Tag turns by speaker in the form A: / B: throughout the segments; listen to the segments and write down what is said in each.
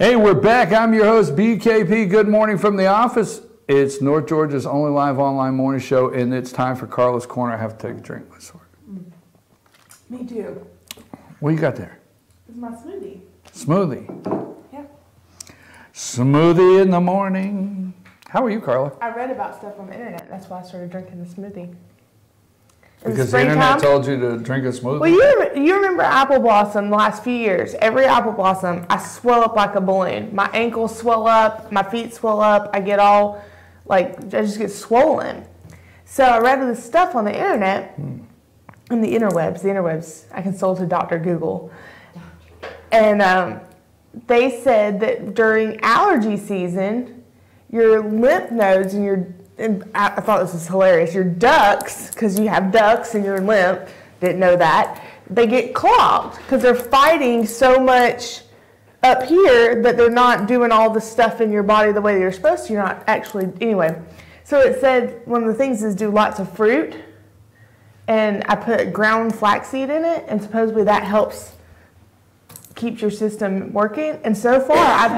A: Hey, we're back. I'm your host, BKP. Good morning from the office. It's North Georgia's only live online morning show, and it's time for Karla's Corner. I have to take a drink.
B: Me too.
A: What you got there?
B: It's my smoothie.
A: Smoothie.
B: Yeah.
A: Smoothie in the morning. How are you, Karla?
B: I read about stuff on the internet. That's why I started drinking the smoothie.
A: Because the internet told you to drink a smoothie?
B: Well, you remember Apple Blossom the last few years. Every Apple Blossom, I swell up like a balloon. My ankles swell up. My feet swell up. I get all, I just get swollen. So I read this stuff on the internet, in the interwebs. I consulted Dr. Google. And they said that during allergy season, your lymph nodes and I thought this was hilarious. Your ducts, because you have ducts in your lymph, didn't know that, they get clogged because they're fighting so much up here that they're not doing all the stuff in your body the way they're supposed to. You're not actually, anyway. So it said one of the things is do lots of fruit, and I put ground flaxseed in it, and supposedly that helps keeps your system working. And so far I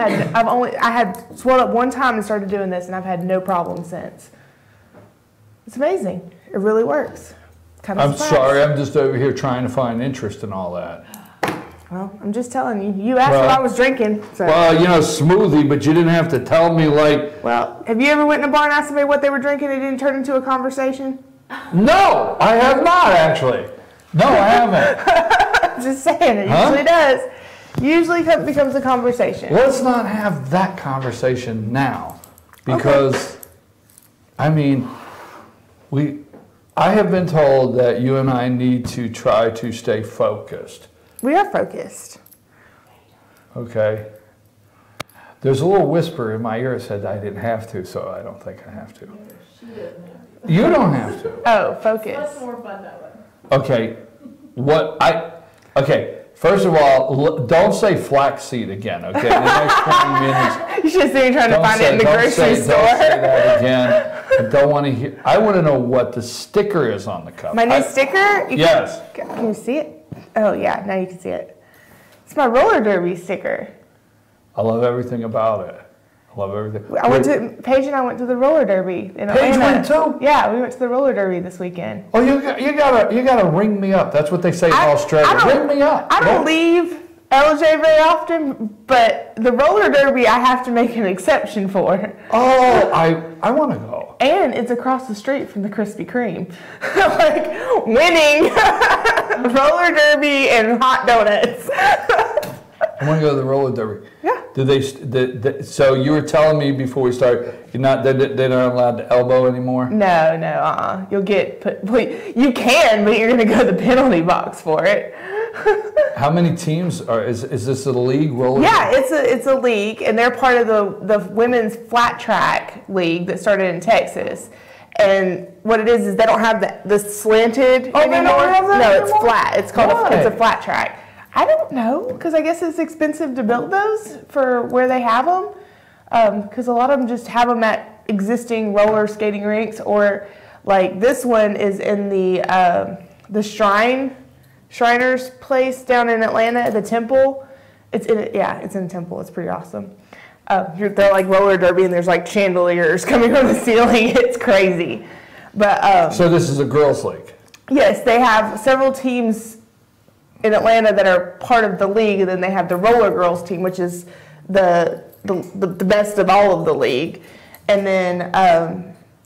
B: had swelled up one time and started doing this, and I've had no problem since. It's amazing. It really works.
A: I'm sorry, I'm just over here trying to find interest in all that.
B: Well, I'm just telling you. You asked what I was drinking. So.
A: Well, you know, smoothie, but you didn't have to tell me
B: Well, have you ever went in a bar and asked somebody what they were drinking and it didn't turn into a conversation?
A: No, I have not actually. No, I haven't.
B: Just saying, it usually does. Usually becomes a conversation.
A: Let's not have that conversation now, because, I mean, I have been told that you and I need to try to stay focused.
B: We are focused.
A: Okay. There's a little whisper in my ear that said I didn't have to, so I don't think I have to. You don't have to.
B: Oh, focus.
C: That's more fun that way.
A: Okay. Okay. First of all, don't say flaxseed again, okay? In the next 20 minutes.
B: You should see me trying to find it in the grocery store.
A: Don't say that again. I don't want to hear. I want to know what the sticker is on the cup.
B: My new sticker?
A: Yes.
B: Can you see it? Oh, yeah, now you can see it. It's my roller derby sticker.
A: I love everything about it. I love everything.
B: Paige and I went to the roller derby in Atlanta.
A: Paige went too?
B: Yeah, we went to the roller derby this weekend.
A: Oh, you gotta ring me up. That's what they say in Australia. Ring me up.
B: I don't leave LJ very often, but the roller derby I have to make an exception for.
A: Oh, I want to go.
B: And it's across the street from the Krispy Kreme. Winning roller derby and hot donuts.
A: I want to go to the roller derby.
B: Yeah.
A: So you were telling me before we started, they're not allowed to elbow anymore?
B: No. You'll get you can, but you're going to go to the penalty box for it.
A: How many teams is this a league?
B: Yeah, it's a league, and they're part of the women's flat track league that started in Texas. And what it is they don't have the slanted anymore.
A: They don't have that
B: No,
A: anymore?
B: it's flat. It's called it's a flat track. I don't know, because I guess it's expensive to build those for where they have them. Because a lot of them just have them at existing roller skating rinks, or like this one is in the Shriners place down in Atlanta, the Temple. It's in Temple. It's pretty awesome. They're like roller derby, and there's like chandeliers coming from the ceiling. It's crazy. But
A: so this is a girls' league.
B: Yes, they have several teams in Atlanta that are part of the league, and then they have the roller girls team, which is the best of all of the league. And then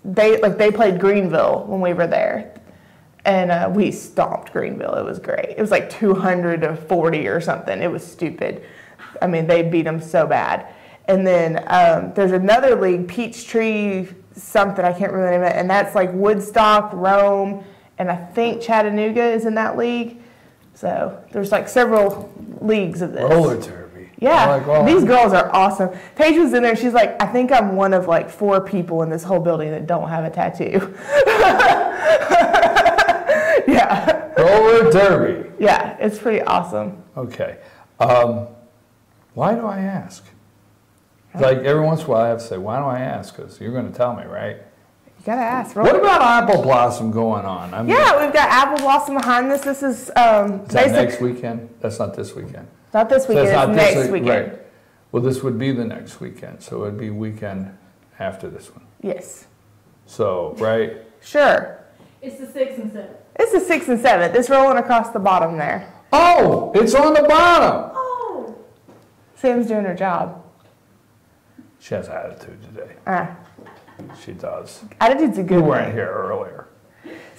B: they played Greenville when we were there, and we stomped Greenville. It was great. It was like 240 or something. It was stupid. I mean, they beat them so bad. And then there's another league, Peachtree something, I can't remember the name of it, and that's like Woodstock, Rome, and I think Chattanooga is in that league. So there's like several leagues of this.
A: Roller derby.
B: Yeah, these girls are awesome. Paige was in there. She's like, I think I'm one of like 4 people in this whole building that don't have a tattoo. Yeah.
A: Roller derby.
B: Yeah, it's pretty awesome.
A: Okay. Why do I ask? Like every once in a while I have to say, why do I ask? Because you're going to tell me, right?
B: Gotta ask.
A: What about apple blossom going on? I mean,
B: yeah, we've got apple blossom behind this. This is
A: that next weekend? That's not this weekend.
B: Not this weekend. It's next weekend.
A: Right. Well, this would be the next weekend, so it would be weekend after this one.
B: Yes.
A: So, right?
B: Sure.
C: It's the 6th and 7th.
B: It's the 6th and 7th. It's rolling across the bottom there.
A: Oh, it's on the bottom.
C: Oh.
B: Sam's doing her job.
A: She has attitude today. She does.
B: Attitude's a good
A: You
B: one.
A: weren't here earlier.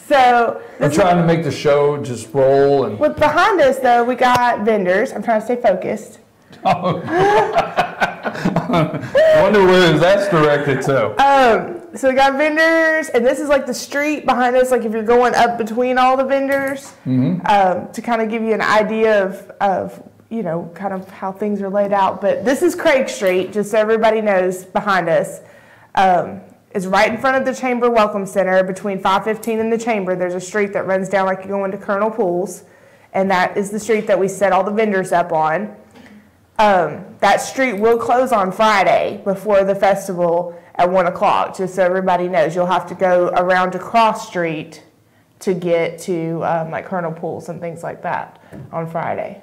B: So
A: I'm trying to make the show just roll and.
B: with behind us though, we got vendors. I'm trying to stay focused.
A: Oh. Wonder where that's directed to.
B: So we got vendors, and this is like the street behind us. Like if you're going up between all the vendors, to kind of give you an idea of you know kind of how things are laid out. But this is Craig Street, just so everybody knows. Behind us is right in front of the Chamber Welcome Center. Between 515 and the Chamber, there's a street that runs down like you go into Colonel Pools, and that is the street that we set all the vendors up on. That street will close on Friday before the festival at 1 o'clock, just so everybody knows. You'll have to go around to Cross Street to get to like Colonel Pools and things like that on Friday.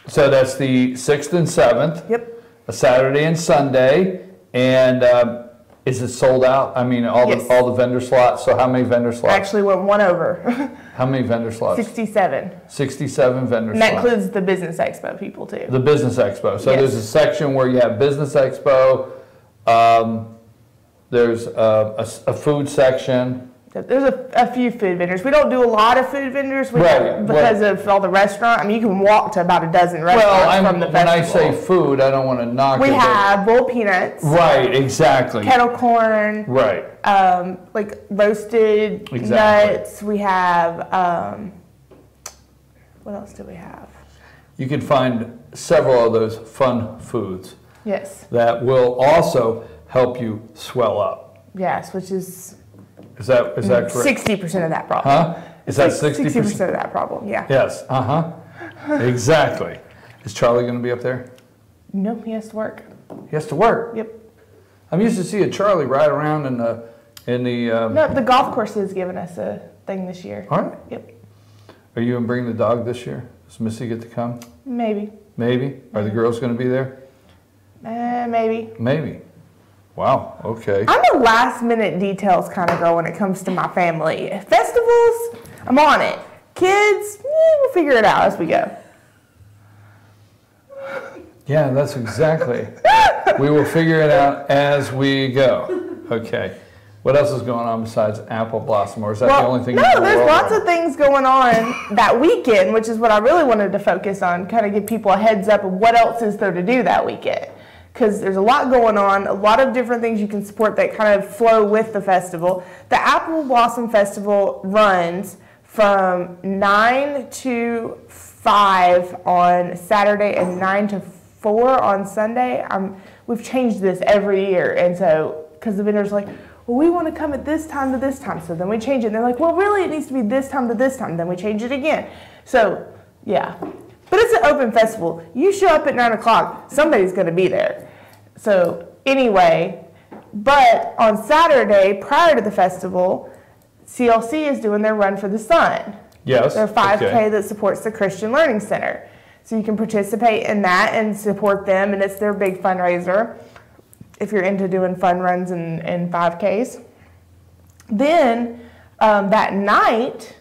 A: So that's the 6th and 7th.
B: Yep.
A: A Saturday and Sunday. And is it sold out? I mean, all
B: Yes.
A: the vendor slots. So how many vendor slots?
B: Actually went one over.
A: How many vendor slots?
B: 67.
A: 67 vendor
B: And
A: slots.
B: that includes the Business Expo people too.
A: The Business Expo. So
B: Yes.
A: there's a section where you have Business Expo. There's a food section.
B: There's a few food vendors. We don't do a lot of food vendors
A: Right,
B: because of all the restaurant. I mean, you can walk to about a dozen restaurants from the
A: when I
B: festival.
A: say food, I don't want to knock
B: We
A: it. but-
B: have bowl peanuts,
A: Right, exactly.
B: kettle corn,
A: Right.
B: like roasted
A: Exactly.
B: nuts. We have, what else do we have?
A: You can find several of those fun foods
B: Yes,
A: that will also help you swell up.
B: yes, which is
A: Is that correct?
B: 60% of that problem.
A: Huh? Is that 60%?
B: 60% of that problem, yeah.
A: Yes, exactly. Is Charlie going to be up there?
B: Nope, he has to work.
A: He has to work.
B: Yep.
A: I'm used to seeing Charlie ride around in the
B: No, the golf course is giving us a thing this year.
A: All right.
B: Yep,
A: Are you going to bring the dog this year? Does Missy get to come?
B: maybe.
A: Maybe. Are the girls going to be there?
B: Maybe.
A: Maybe. Wow, okay.
B: I'm a last minute details kind of girl when it comes to my family. Festivals, I'm on it. Kids, we'll figure it out as we go.
A: Yeah, that's exactly. We will figure it out as we go. Okay. What else is going on besides apple blossom, or is that the only thing?
B: No, there's lots of things going on that weekend, which is what I really wanted to focus on, kind of give people a heads up of what else is there to do that weekend. Because there's a lot going on, a lot of different things you can support that kind of flow with the festival. The Apple Blossom Festival runs from 9 to 5 on Saturday and 9 to 4 on Sunday. We've changed this every year, and so, because the vendors are like, well, we want to come at this time to this time, so then we change it. And they're like, well, really, it needs to be this time to this time, then we change it again. So, yeah. But it's an open festival. You show up at 9 o'clock, somebody's going to be there. So anyway, but on Saturday, prior to the festival, CLC is doing their Run for the Sun.
A: Yes.
B: Their 5K
A: okay.
B: that supports the Christian Learning Center. So you can participate in that and support them, and it's their big fundraiser if you're into doing fun runs and 5Ks. Then that night,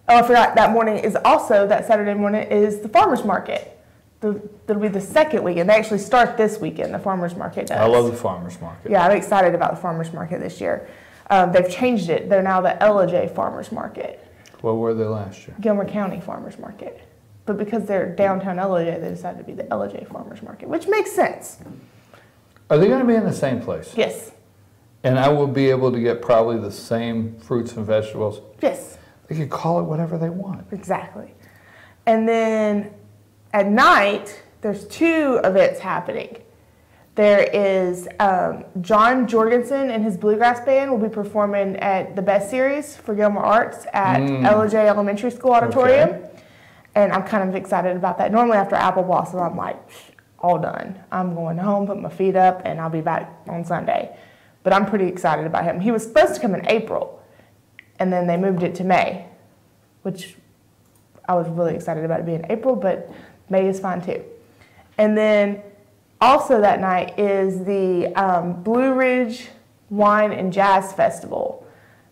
B: I forgot, that morning is also, that Saturday morning is the farmer's market. That'll be the second weekend. They actually start this weekend, the farmer's market does.
A: I love the farmer's market.
B: Yeah, I'm excited about the farmer's market this year. They've changed it. They're now the LJ Farmer's Market.
A: What were they last year?
B: Gilmer County Farmer's Market. But because they're downtown LJ, they decided to be the LJ Farmer's Market, which makes sense.
A: Are they going to be in the same place?
B: Yes.
A: And I will be able to get probably the same fruits and vegetables.
B: Yes.
A: They could call it whatever they want.
B: Exactly. And then at night, there's 2 events happening. There is John Jorgensen and his bluegrass band will be performing at the Best Series for Gilmore Arts at LJ Elementary School Auditorium.
A: Okay.
B: And I'm kind of excited about that. Normally after Apple Blossom, I'm like, all done. I'm going home, put my feet up, and I'll be back on Sunday. But I'm pretty excited about him. He was supposed to come in April, and then they moved it to May, which I was really excited about it being April, but May is fine too. And then Also that night is the Blue Ridge Wine and Jazz Festival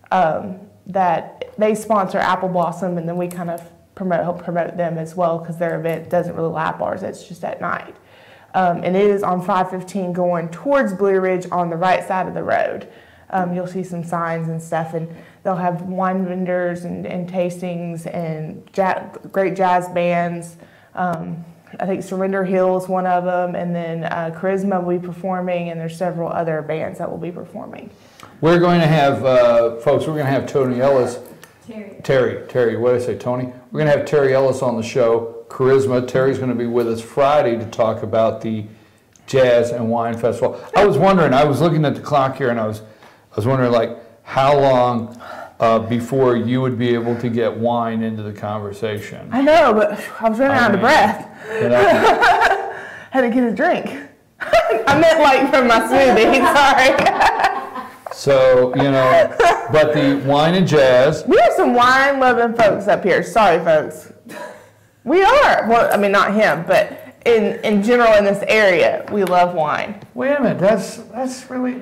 B: that they sponsor Apple Blossom, and then we kind of help promote them as well because their event doesn't really lap ours. It's just at night. And it is on 515 going towards Blue Ridge on the right side of the road. You'll see some signs and stuff, and they'll have wine vendors and tastings and great jazz bands. I think Surrender Hill is one of them, and then Charisma will be performing, and there's several other bands that will be performing.
A: We're going to have, folks, we're going to have Tony Ellis. Terry, what did I say, Tony? We're going to have Terry Ellis on the show, Charisma. Terry's going to be with us Friday to talk about the Jazz and Wine Festival. I was wondering, I was looking at the clock here, and I was wondering, like, how long before you would be able to get wine into the conversation.
B: I know, but I was running out of breath. Had to get a drink. I meant like from my smoothie, sorry.
A: So, you know, but the wine and jazz.
B: We have some wine-loving folks up here. Sorry, folks. We are. Well, I mean, not him, but in general in this area, we love wine.
A: Wait a minute. That's really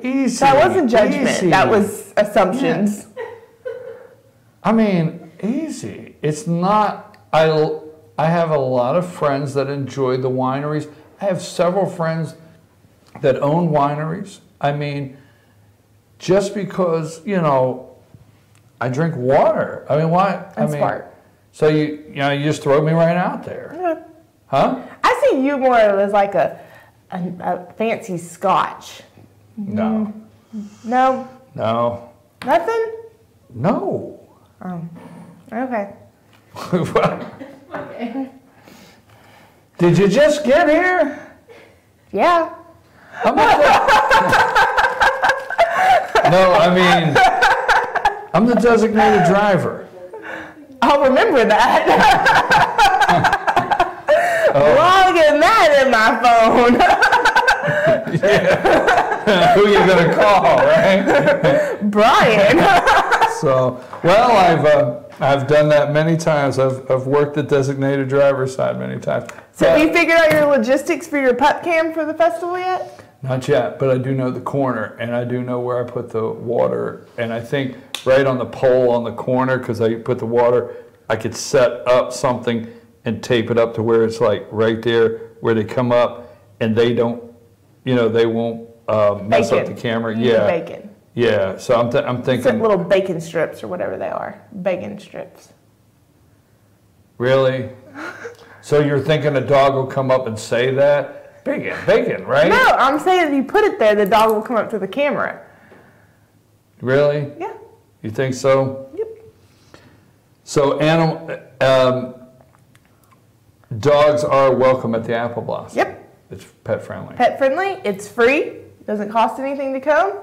A: easy.
B: That wasn't judgment.
A: Easy.
B: That was assumptions.
A: Yeah. I mean, easy. It's not. I have a lot of friends that enjoy the wineries. I have several friends that own wineries. I mean, just because, you know, I drink water. I mean, why?
B: That's smart.
A: So you just throw me right out there.
B: Yeah.
A: Huh?
B: I see you more as like a fancy scotch.
A: No.
B: No?
A: No.
B: Nothing?
A: No.
B: Oh. Okay.
C: Okay.
A: Did you just get here?
B: Yeah.
A: No, I mean, I'm the designated driver.
B: I'll remember that. Logging that in my phone.
A: Yeah. Who you gonna call, right?
B: Brian.
A: So, well, I've done that many times. I've worked the designated driver's side many times.
B: So have you figured out your logistics for your pup cam for the festival yet?
A: Not yet, but I do know the corner, and I do know where I put the water, and I think right on the pole on the corner, because I put the water, I could set up something and tape it up to where it's like right there where they come up, and they don't, you know, they won't mess up the camera. Yeah.
B: Bacon.
A: Yeah, so I'm thinking.
B: It's little bacon strips or whatever they are. Bacon strips.
A: Really? So you're thinking a dog will come up and say that? Bacon, right?
B: No, I'm saying if you put it there, the dog will come up to the camera.
A: Really?
B: Yeah.
A: You think so?
B: Yep.
A: So dogs are welcome at the Apple Blossom.
B: Yep.
A: It's pet friendly.
B: Pet friendly. It's free. Doesn't cost anything to come.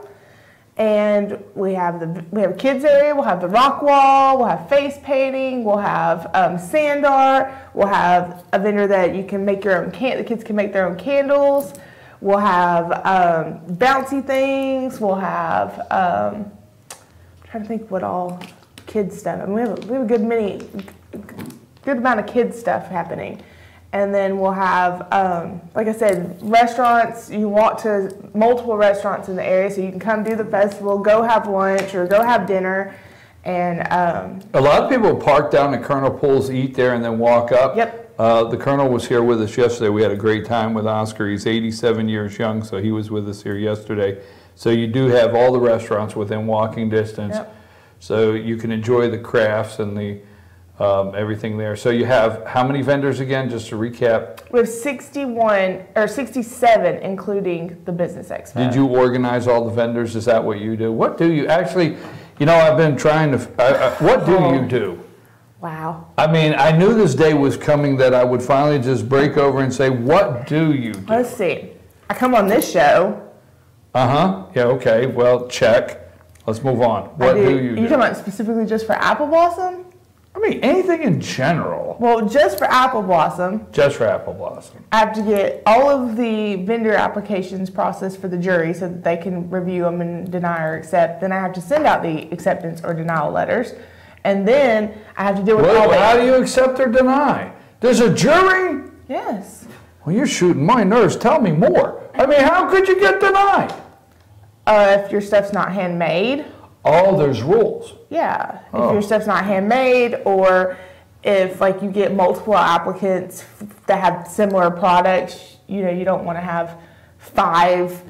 B: And we have a kids area. We'll have the rock wall. We'll have face painting. We'll have sand art. We'll have a vendor that you can make your own the kids can make their own candles. We'll have bouncy things. We'll have I'm trying to think what all kids stuff. I mean, we have a good amount of kids stuff happening. And then we'll have, like I said, restaurants. You walk to multiple restaurants in the area, so you can come do the festival, go have lunch, or go have dinner. And
A: a lot of people park down at Colonel Pools, eat there, and then walk up.
B: Yep.
A: The Colonel was here with us yesterday. We had a great time with Oscar. He's 87 years young, so he was with us here yesterday. So you do have all the restaurants within walking distance.
B: Yep.
A: So you can enjoy the crafts and the everything there. So you have how many vendors again, just to recap?
B: We have 67, including the Business Expo.
A: Did you organize all the vendors? Is that what you do? What do you actually, you know, I've been trying to, what do you do?
B: Wow.
A: I mean, I knew this day was coming that I would finally just break over and say, what do you do?
B: Let's see. I come on this show.
A: Uh-huh. Yeah, okay. Well, check. Let's move on. What do you do?
B: You talking about specifically just for Apple Blossom?
A: I mean, anything in general.
B: Well, just for Apple Blossom.
A: Just for Apple Blossom.
B: I have to get all of the vendor applications processed for the jury so that they can review them and deny or accept. Then I have to send out the acceptance or denial letters. And then I have to deal with all the...
A: How do you accept or deny? There's a jury?
B: Yes.
A: Well, you're shooting my nerves. Tell me more. I mean, how could you get denied?
B: If your stuff's not handmade.
A: Oh, there's rules.
B: Yeah, if your stuff's not handmade, or if like you get multiple applicants that have similar products, you know, you don't want to have 5.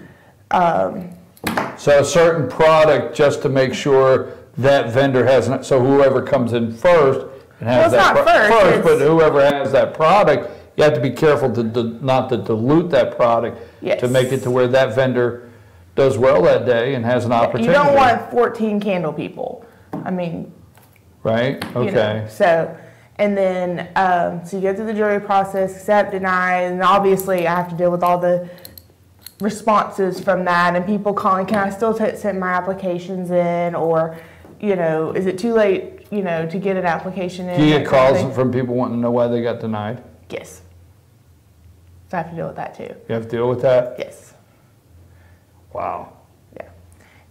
A: So a certain product just to make sure that vendor has, so whoever comes in first and has that first, but whoever has that product, you have to be careful to not to dilute that product to make it to where that vendor does well that day and has an opportunity.
B: You don't want 14 candle people. I mean,
A: right? Okay.
B: You know, so, and then so you go through the jury process, accept, deny, and obviously I have to deal with all the responses from that and people calling, can I still send my applications in, or, you know, is it too late, you know, to get an application in?
A: Do you get calls from people wanting to know why they got denied?
B: Yes. So I have to deal with that too.
A: You have to deal with that?
B: Yes.
A: Wow.
B: Yeah.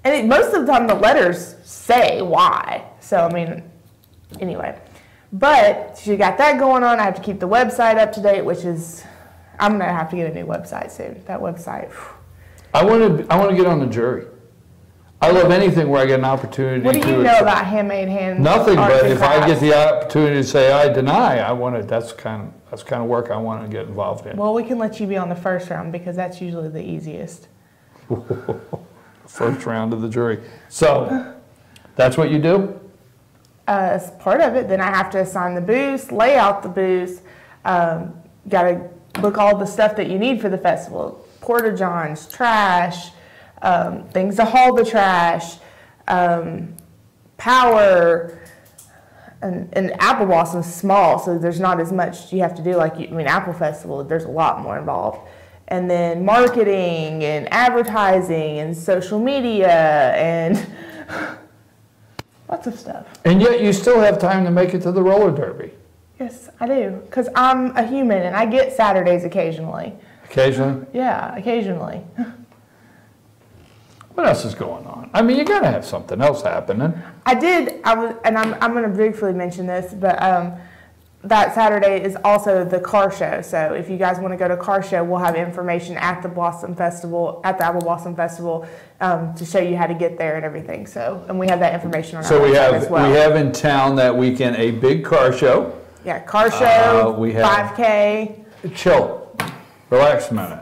B: And most of the time the letters say why. So, I mean, anyway. But so you got that going on. I have to keep the website up to date, which is, I'm going to have to get a new website soon. That website.
A: I want to get on the jury. I love anything where I get an opportunity to.
B: What do you know about handmade
A: Nothing, but if I get the opportunity to say I deny, I want to. That's kind of work I want to get involved in.
B: Well, we can let you be on the first round because that's usually the easiest.
A: First round of the jury. So that's what you do?
B: As part of it, then I have to assign the booths, lay out the booths, got to book all the stuff that you need for the festival. Porta-johns, trash, things to haul the trash, power, and Apple Blossom's small, so there's not as much you have to do like Apple Festival, there's a lot more involved. And then marketing and advertising and social media and lots of stuff.
A: And yet you still have time to make it to the roller derby.
B: Yes, I do, because I'm a human and I get Saturdays occasionally. Occasionally? Yeah, occasionally.
A: What else is going on? I mean, you got to have something else happening.
B: I'm going to briefly mention this, but that Saturday is also the car show. So if you guys want to go to car show, we'll have information at the Blossom Festival, at the Apple Blossom Festival, to show you how to get there and everything. So, and we have that information on our website as well.
A: We have in town that weekend a big car show.
B: Yeah, car show, we have 5K.
A: Chill, relax a minute.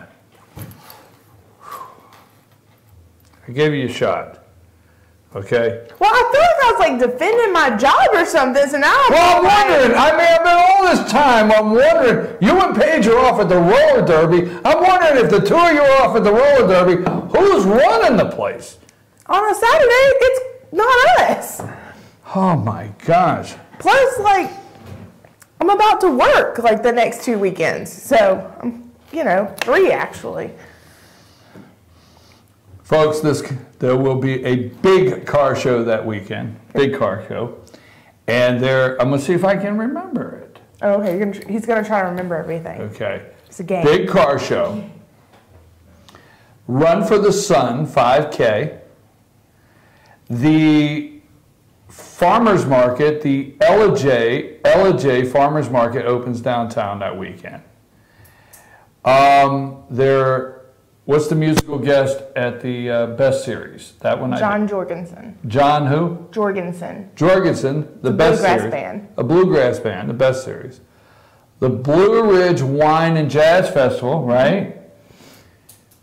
A: I gave you a shot. Okay.
B: Well, I feel like I was like defending my job or something, so now
A: I'm wondering. I mean, I've been all this time. I'm wondering. You and Paige are off at the roller derby. I'm wondering if the two of you are off at the roller derby, who's running the place?
B: On a Saturday, it's not us.
A: Oh my gosh.
B: Plus, like, I'm about to work like the next 2 weekends, so you know, 3 actually.
A: Folks, there will be a big car show that weekend, big car show, and I'm going to see if I can remember it.
B: Oh, okay, he's going to try to remember everything.
A: Okay.
B: It's a game.
A: Big car show. Run for the Sun, 5K. The farmers market, the Ella J farmers market opens downtown that weekend. What's the musical guest at the Best Series? That one.
B: John Jorgensen.
A: John who?
B: Jorgensen.
A: Jorgensen, the Best Series.
B: Bluegrass band.
A: A bluegrass band, the Best Series. The Blue Ridge Wine and Jazz Festival, right?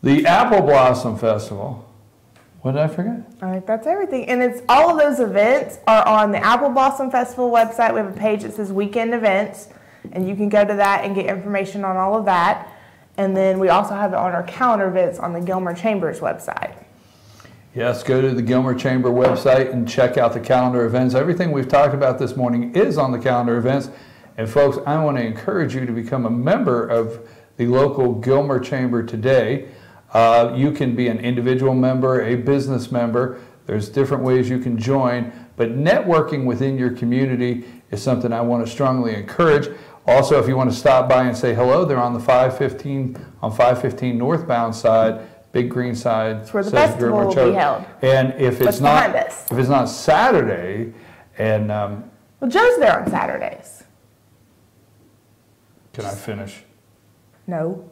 A: The Apple Blossom Festival. What did I forget?
B: I think that's everything. And it's all of those events are on the Apple Blossom Festival website. We have a page that says weekend events, and you can go to that and get information on all of that. And then we also have it on our calendar events on the Gilmer Chambers website.
A: Yes, go to the Gilmer Chamber website and check out the calendar events. Everything we've talked about this morning is on the calendar events. And folks, I want to encourage you to become a member of the local Gilmer Chamber today. You can be an individual member, a business member. There's different ways you can join. But networking within your community is something I want to strongly encourage. Also, if you want to stop by and say hello, they're on the 515 northbound side, big green side.
B: That's where the festival will be held.
A: And if it's not Saturday, and
B: well, Joe's there on Saturdays.
A: Can I finish?
B: No.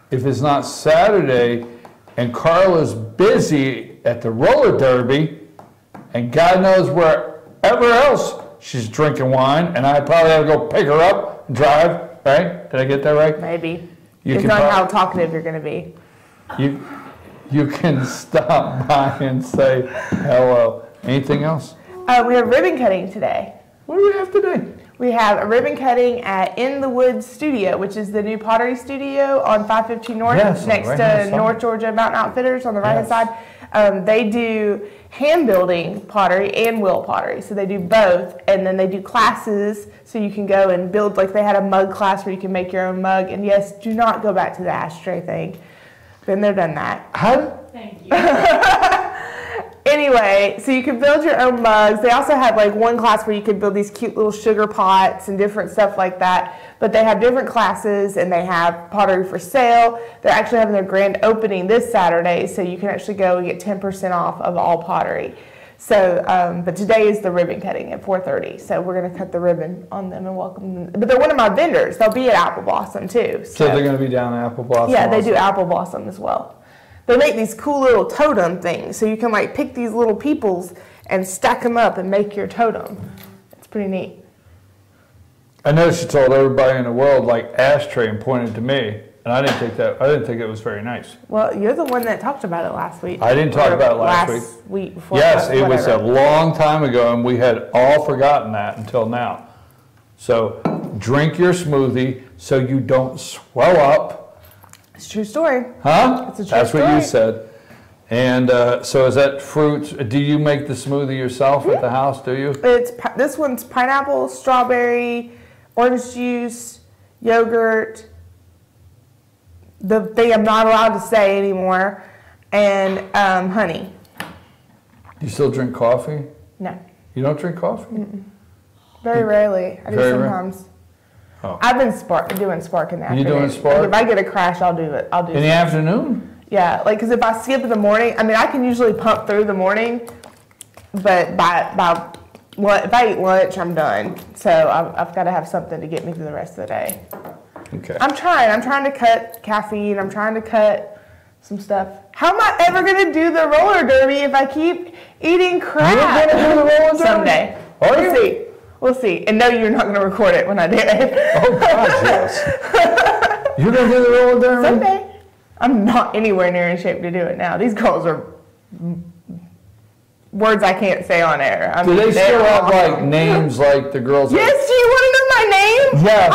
A: If it's not Saturday and Karla's busy at the roller derby and God knows wherever else she's drinking wine and I probably have to go pick her up and drive, right? Did I get that right?
B: Maybe.
A: You
B: Depends on how talkative you're going to be.
A: You can stop by and say hello. Anything else?
B: We have ribbon cutting today.
A: What do we have today?
B: We have a ribbon cutting at In the Woods Studio, which is the new pottery studio on 515 North, next to North Georgia Mountain Outfitters on the right-hand side. They do hand building pottery and wheel pottery, so they do both, and then they do classes, so you can go and build, like they had a mug class where you can make your own mug, and yes, do not go back to the ashtray thing. Been there, done that.
C: Thank you.
B: Anyway, so you can build your own mugs. They also have like one class where you could build these cute little sugar pots and different stuff like that. But they have different classes and they have pottery for sale. They're actually having their grand opening this Saturday, so you can actually go and get 10% off of all pottery. So, but today is the ribbon cutting at 4:30. So we're going to cut the ribbon on them and welcome them. But they're one of my vendors. They'll be at Apple Blossom too.
A: So they're going to be down at Apple Blossom?
B: Yeah, they do Apple Blossom as well. They make these cool little totem things, so you can like pick these little peoples and stack them up and make your totem. It's pretty neat.
A: I know she told everybody in the world like ashtray and pointed to me, and I didn't think it was very nice.
B: Well, you're the one that talked about it last week.
A: I didn't talk about it last
B: week before.
A: Yes, it was a long time ago, and we had all forgotten that until now. So drink your smoothie so you don't swell up.
B: It's a true story.
A: Huh?
B: It's a true
A: That's
B: story.
A: what you said. And so is that fruits? Do you make the smoothie yourself at the house, do you?
B: This one's pineapple, strawberry, orange juice, yogurt, the thing I'm not allowed to say anymore, and honey.
A: Do you still drink coffee?
B: No.
A: You don't drink coffee?
B: Mm-mm. Very rarely. I do sometimes.
A: Oh.
B: I've been doing Spark in the afternoon.
A: You doing Spark?
B: Like if I get a crash, I'll do it.
A: In the afternoon?
B: Yeah, like because if I skip in the morning, I mean I can usually pump through the morning, but if I eat lunch, I'm done. So I've got to have something to get me through the rest of the day.
A: Okay.
B: I'm trying to cut caffeine. I'm trying to cut some stuff. How am I ever gonna do the roller derby if I keep eating crap?
A: You're gonna do the roller derby?
B: Someday. We'll see. We'll see. And no, you're not going to record it when I do it.
A: Oh, God, yes. You're going to do the roller derby?
B: Someday. I'm not anywhere near in shape to do it now. These girls are words I can't say on air.
A: Do they still have, like, names like the girls?
B: Yes, do you want to know my name?
A: Yes.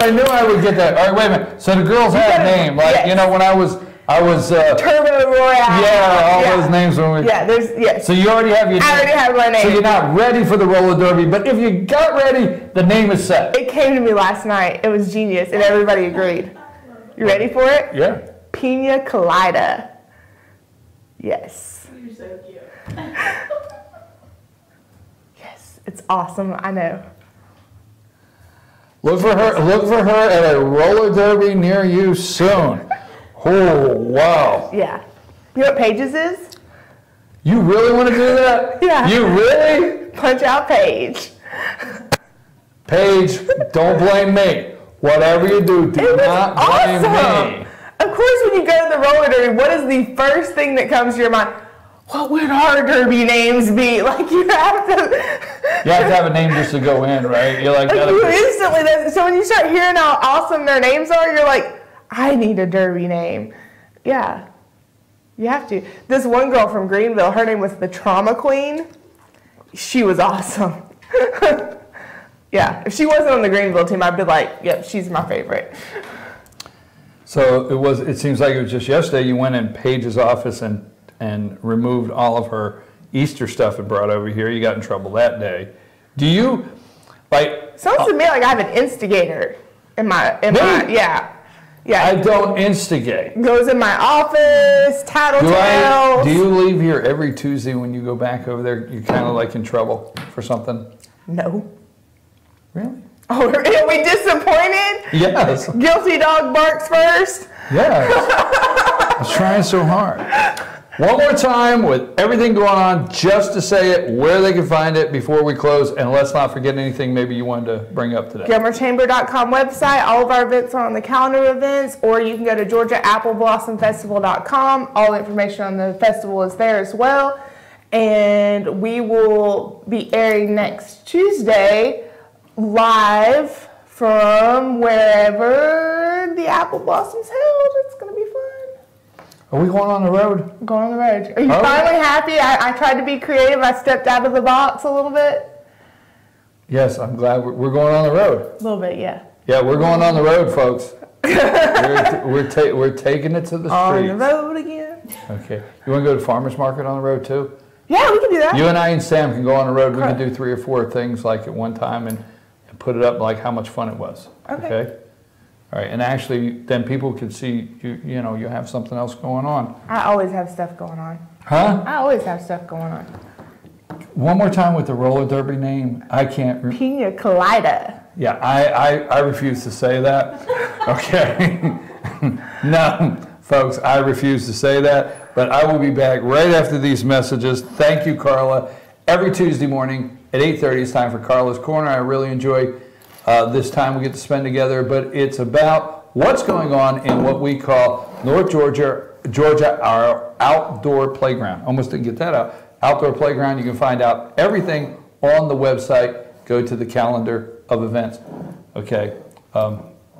A: I knew I would get that. All right, wait a minute. So the girls have names. Like,
B: yes.
A: You know, when I was
B: Turbo Royale.
A: Yeah, all those names.
B: Yes.
A: So you already have your name.
B: I already have my name.
A: So you're not ready for the roller derby, but if you got ready, the name is set.
B: It came to me last night. It was genius, and everybody agreed. You ready for it?
A: Yeah.
B: Pina Colada. Yes.
C: You're so cute.
B: Yes, it's awesome. I know.
A: Look for her at a roller derby near you soon. Oh, wow.
B: Yeah. You know what Pages is?
A: You really want to do that?
B: Yeah.
A: You really?
B: Punch out Paige.
A: Paige, don't blame me. Whatever you do, do not blame me.
B: Of course, when you go to the roller derby, what is the first thing that comes to your mind? What would our derby names be? Like you have to.
A: You have to have a name just to go in, right? You're like
B: you instantly. So when you start hearing how awesome their names are, you're like, I need a derby name. Yeah, you have to. This one girl from Greenville, her name was the Trauma Queen. She was awesome. Yeah, if she wasn't on the Greenville team, I'd be like, yep, she's my favorite.
A: So it seems like it was just yesterday you went in Paige's office and removed all of her Easter stuff and brought over here. You got in trouble that day. Do you, like...
B: Sounds to me like I have an instigator in my yeah.
A: I don't instigate.
B: Goes in my office, tattletales.
A: Do you leave here every Tuesday when you go back over there? You're kind of like in trouble for something?
B: No.
A: Really?
B: Oh, are we disappointed?
A: Yes.
B: Guilty dog barks first?
A: Yes. I was trying so hard. One more time with everything going on, just to say it, where they can find it before we close, and let's not forget anything maybe you wanted to bring up today.
B: GilmerChamber.com website. All of our events are on the calendar of events, or you can go to GeorgiaAppleBlossomFestival.com. All the information on the festival is there as well. And we will be airing next Tuesday live from wherever the Apple Blossom's held. It's going to be fun.
A: Are we going on the road?
B: Going on the road. Are you finally happy? I tried to be creative. I stepped out of the box a little bit.
A: Yes, I'm glad we're going on the road.
B: A little bit, yeah.
A: Yeah, we're going on the road, folks. we're taking it to the streets.
B: On the road again.
A: Okay. You want to go to farmer's market on the road too?
B: Yeah, we can do that.
A: You and I and Sam can go on the road. We can do 3 or 4 things like at one time and put it up like how much fun it was.
B: Okay.
A: All right. And actually, then people can see you know you have something else going on.
B: I always have stuff going on.
A: Huh?
B: I always have stuff going on.
A: One more time with the roller derby name. I can't.
B: Pina colada.
A: Yeah, I refuse to say that. Okay. No, folks, I refuse to say that. But I will be back right after these messages. Thank you, Karla. Every Tuesday morning at 8:30, it's time for Karla's Corner. I really enjoy this time we get to spend together. But it's about what's going on in what we call North Georgia, our outdoor playground. Almost didn't get that out. Outdoor playground. You can find out everything on the website. Go to the calendar of events. Okay.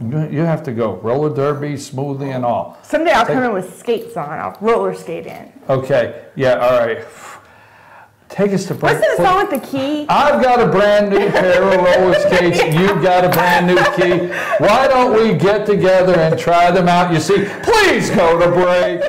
A: You have to go. Roller derby, smoothie, and all.
B: Someday I'll come in with skates on. I'll roller skate in.
A: Okay. Yeah, all right. Take us to break.
B: What's the song with the key?
A: I've got a brand new pair of roller skates. You've got a brand new key. Why don't we get together and try them out? You see, please go to break.